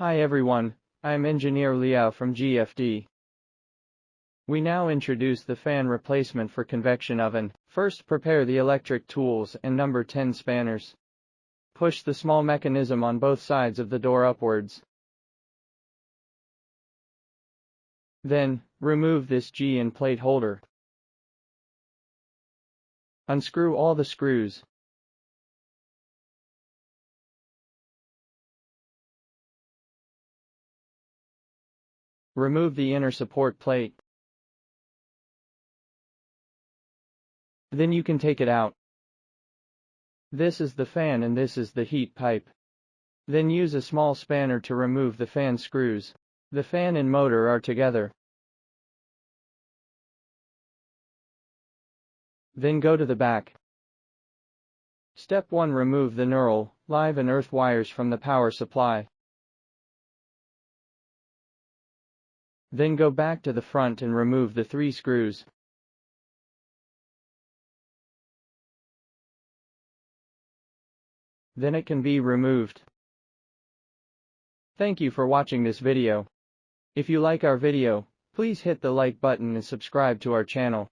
Hi everyone, I am Engineer Liao from GFD. We now introduce the fan replacement for convection oven. First, prepare the electric tools and number 10 spanners. Push the small mechanism on both sides of the door upwards. Then, remove this G and plate holder. Unscrew all the screws. Remove the inner support plate. Then you can take it out. This is the fan and this is the heat pipe. Then use a small spanner to remove the fan screws. The fan and motor are together. Then go to the back. Step 1. Remove the knurl, live and earth wires from the power supply. Then go back to the front and remove the 3 screws. Then it can be removed. Thank you for watching this video. If you like our video, please hit the like button and subscribe to our channel.